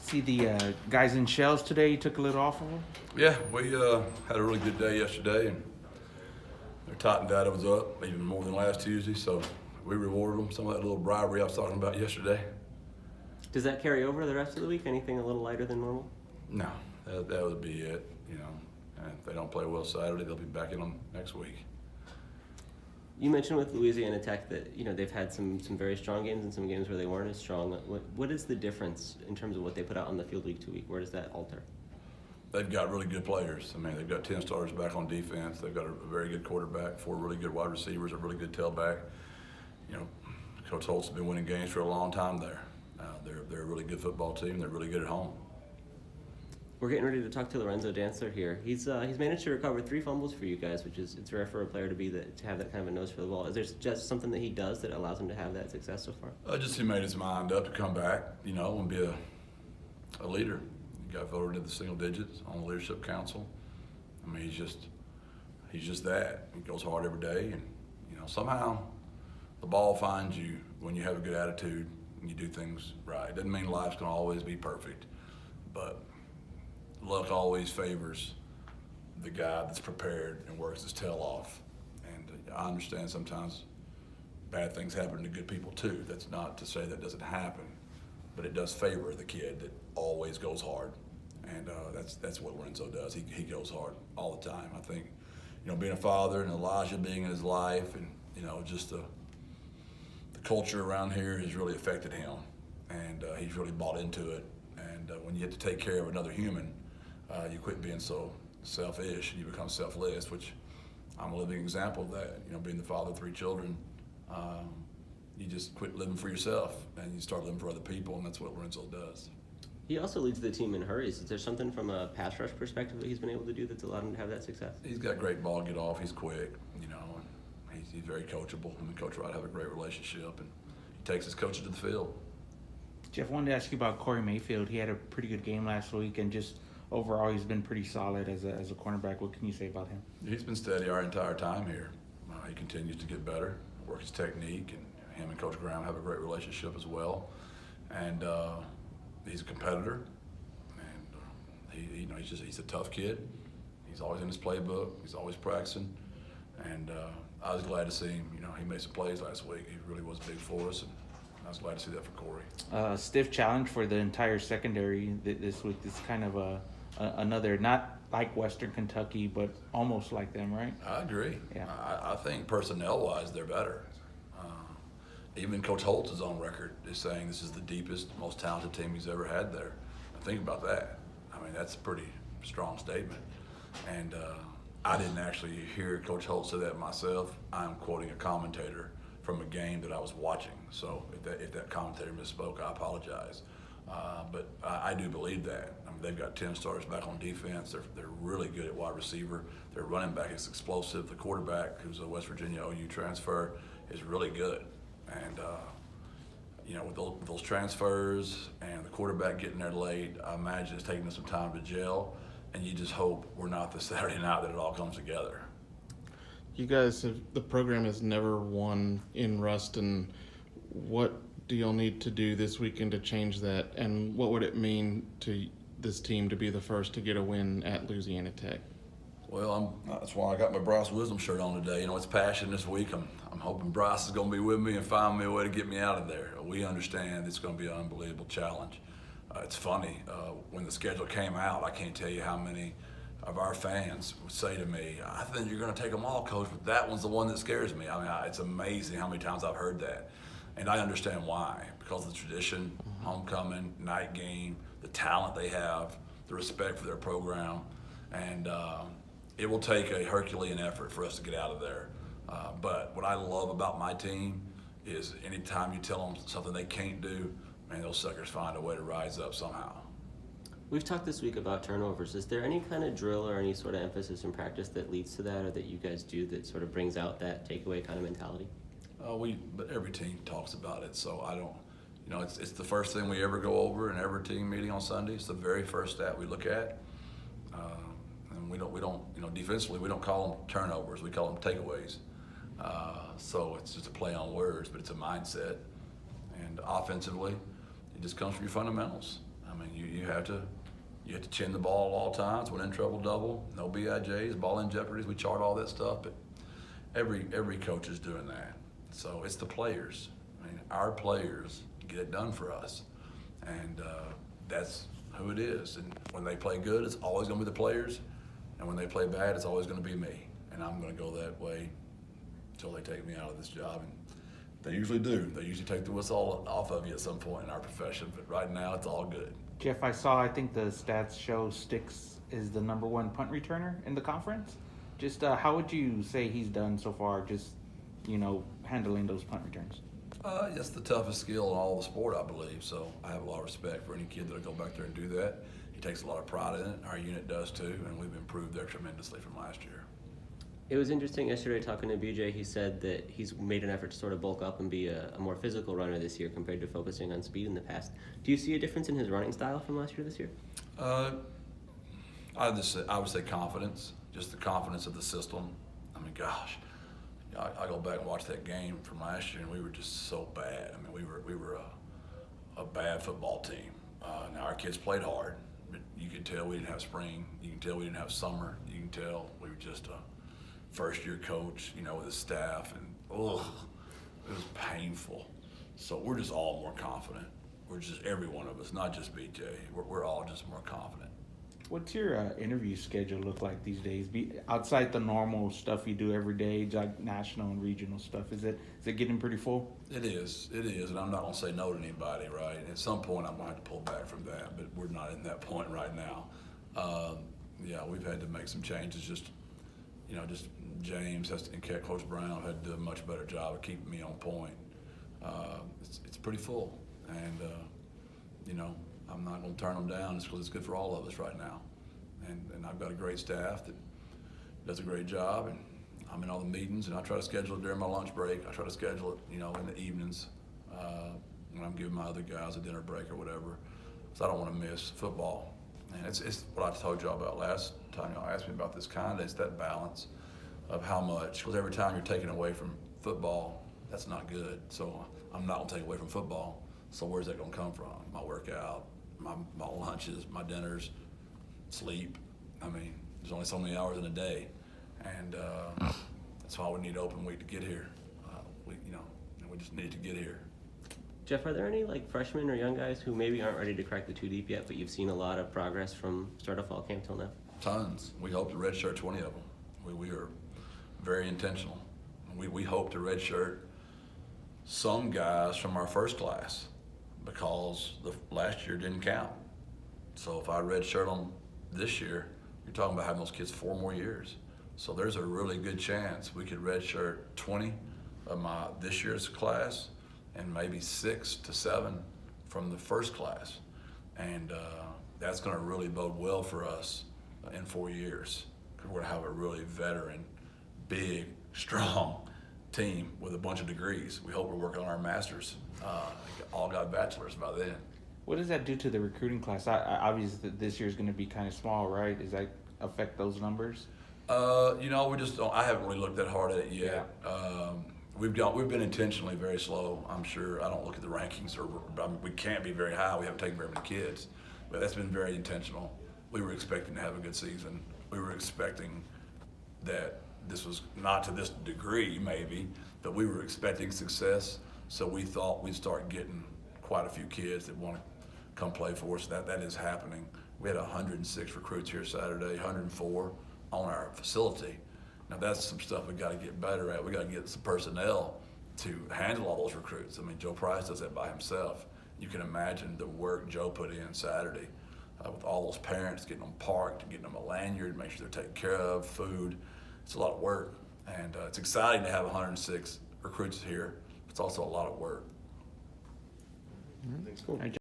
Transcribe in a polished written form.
See the guys in shells today. You took a little off of them. Yeah, we had a really good day yesterday, and their Titan data was up even more than last Tuesday, so we rewarded them some of that little bribery I was talking about yesterday. Does that carry over the rest of the week? Anything a little lighter than normal? No, that would be it, And if they don't play well Saturday, they'll be back in them next week. You mentioned with Louisiana Tech that they've had some very strong games and some games where they weren't as strong. What is the difference in terms of what they put out on the field week to week? Where does that alter? They've got really good players. I mean, they've got 10 starters back on defense. They've got a very good quarterback, 4 really good wide receivers, a really good tailback. Coach Holt's been winning games for a long time there. They're a really good football team. They're really good at home. We're getting ready to talk to Lorenzo Dantzler here. He's managed to recover 3 fumbles for you guys, which is it's rare for a player to have that kind of a nose for the ball. Is there just something that he does that allows him to have that success so far? Just he made his mind up to come back, and be a leader. He got voted into the single digits on the leadership council. I mean, he's just that. He goes hard every day, and somehow the ball finds you when you have a good attitude and you do things right. Doesn't mean life's gonna always be perfect, but luck always favors the guy that's prepared and works his tail off. And I understand sometimes bad things happen to good people too. That's not to say that doesn't happen, but it does favor the kid that always goes hard. And that's what Lorenzo does. He goes hard all the time. I think, being a father and Elijah being in his life and, just the culture around here has really affected him. And he's really bought into it. And when you have to take care of another human, you quit being so selfish and you become selfless, which I'm a living example of that. Being the father of 3 children, you just quit living for yourself and you start living for other people, and that's what Lorenzo does. He also leads the team in hurries. Is there something from a pass rush perspective that he's been able to do that's allowed him to have that success? He's got great ball get off. He's quick, and he's very coachable. Him and Coach Wright have a great relationship, and he takes his coaches to the field. Jeff, wanted to ask you about Corey Mayfield. He had a pretty good game last week, and just overall, he's been pretty solid as a cornerback. What can you say about him? He's been steady our entire time here. He continues to get better, work his technique, and him and Coach Graham have a great relationship as well. And he's a competitor, and he's a tough kid. He's always in his playbook. He's always practicing, and I was glad to see him. He made some plays last week. He really was big for us, and I was glad to see that for Corey. Stiff challenge for the entire secondary this week. This is kind of another, not like Western Kentucky, but almost like them, right? I agree. Yeah. I think personnel-wise, they're better. Even Coach Holtz is on record is saying this is the deepest, most talented team he's ever had there. Think about that. I mean, that's a pretty strong statement. And I didn't actually hear Coach Holtz say that myself. I'm quoting a commentator from a game that I was watching. So if that commentator misspoke, I apologize. But I do believe that. I mean, they've got 10 starters back on defense. They're really good at wide receiver. Their running back is explosive. The quarterback, who's a West Virginia OU transfer, is really good. And with those transfers and the quarterback getting there late, I imagine it's taking them some time to gel. And you just hope we're not the Saturday night that it all comes together. You guys the program has never won in Ruston. What do y'all need to do this weekend to change that? And what would it mean to this team to be the first to get a win at Louisiana Tech? Well, that's why I got my Bryce Wisdom shirt on today. It's passion this week. I'm hoping Bryce is going to be with me and find me a way to get me out of there. We understand it's going to be an unbelievable challenge. It's funny, when the schedule came out, I can't tell you how many of our fans would say to me, I think you're going to take them all, Coach, but that one's the one that scares me. I mean, it's amazing how many times I've heard that. And I understand why, because of the tradition, homecoming, night game, the talent they have, the respect for their program, and it will take a Herculean effort for us to get out of there. But what I love about my team is anytime you tell them something they can't do, man, those suckers find a way to rise up somehow. We've talked this week about turnovers. Is there any kind of drill or any sort of emphasis in practice that leads to that, or that you guys do that sort of brings out that takeaway kind of mentality? But every team talks about it, so I don't. It's the first thing we ever go over in every team meeting on Sunday. It's the very first stat we look at, and we don't. Defensively, we don't call them turnovers. We call them takeaways. So it's just a play on words, but it's a mindset. And offensively, it just comes from your fundamentals. I I mean, you have to chin the ball at all times. When in trouble, double. No BIJs, ball in jeopardies. We chart all that stuff, but every coach is doing that. So it's the players. I mean, our players get it done for us, and that's who it is. And when they play good, it's always going to be the players, and when they play bad, it's always going to be me. And I'm going to go that way until they take me out of this job. And they usually do. They usually take the whistle off of you at some point in our profession. But right now, it's all good. Jeff, I think the stats show Sticks is the #1 punt returner in the conference. Just how would you say he's done so far, just, handling those punt returns? It's the toughest skill in all the sport, I believe. So I have a lot of respect for any kid that'll go back there and do that. He takes a lot of pride in it. Our unit does too, and we've improved there tremendously from last year. It was interesting yesterday talking to BJ. He said that he's made an effort to sort of bulk up and be a more physical runner this year compared to focusing on speed in the past. Do you see a difference in his running style from last year this year? I would say confidence, just the confidence of the system. I mean, gosh, I go back and watch that game from last year, and we were just so bad. I mean, we were a bad football team. Now our kids played hard, but you could tell we didn't have spring. You can tell we didn't have summer. You can tell we were just a first-year coach, with his staff, and it was painful. So we're just all more confident. We're just every one of us, not just BJ. We're all just more confident. What's your interview schedule look like these days? Outside the normal stuff you do every day, like national and regional stuff, is it getting pretty full? It is, and I'm not gonna say no to anybody, right? At some point, I'm gonna have to pull back from that, but we're not in that point right now. We've had to make some changes. Just James and Coach Brown have had to do a much better job of keeping me on point. It's pretty full, and I'm not going to turn them down just because it's good for all of us right now. And I've got a great staff that does a great job, and I'm in all the meetings, and I try to schedule it during my lunch break. I try to schedule it, in the evenings when I'm giving my other guys a dinner break or whatever. So I don't want to miss football. And it's what I told y'all about last time y'all asked me about this it's that balance of how much, because every time you're taking away from football, that's not good. So I'm not going to take away from football. So where's that going to come from? My workout, my lunches, my dinners, sleep. I mean, there's only so many hours in a day, and that's why we need open week to get here. We just need to get here. Jeff, are there any freshmen or young guys who maybe aren't ready to crack the 2 deep yet, but you've seen a lot of progress from start of fall camp till now? Tons. We hope to redshirt 20 of them. We are very intentional. We hope to redshirt some guys from our first class because the last year didn't count. So if I redshirt them this year, you're talking about having those kids 4 more years. So there's a really good chance we could redshirt 20 of this year's class and maybe 6 to 7 from the first class. And that's gonna really bode well for us in 4 years, because we're gonna have a really veteran, big, strong team with a bunch of degrees. We hope we're working on our masters. All got bachelors by then. What does that do to the recruiting class? Obviously, this year's going to be kind of small, right? Does that affect those numbers? We just don't. I haven't really looked that hard at it yet. We've been intentionally very slow. I'm sure. I don't look at the rankings, we can't be very high. We haven't taken very many kids, but that's been very intentional. We were expecting to have a good season. We were expecting that this was not to this degree, maybe, but we were expecting success. So we thought we'd start getting quite a few kids that want to come play for us. That is happening. We had 106 recruits here Saturday, 104 on our facility. Now that's some stuff we got to get better at. We got to get some personnel to handle all those recruits. I mean, Joe Price does that by himself. You can imagine the work Joe put in Saturday with all those parents, getting them parked, getting them a lanyard, make sure they're taken care of, food. It's a lot of work, and it's exciting to have 106 recruits here. It's also a lot of work. Cool.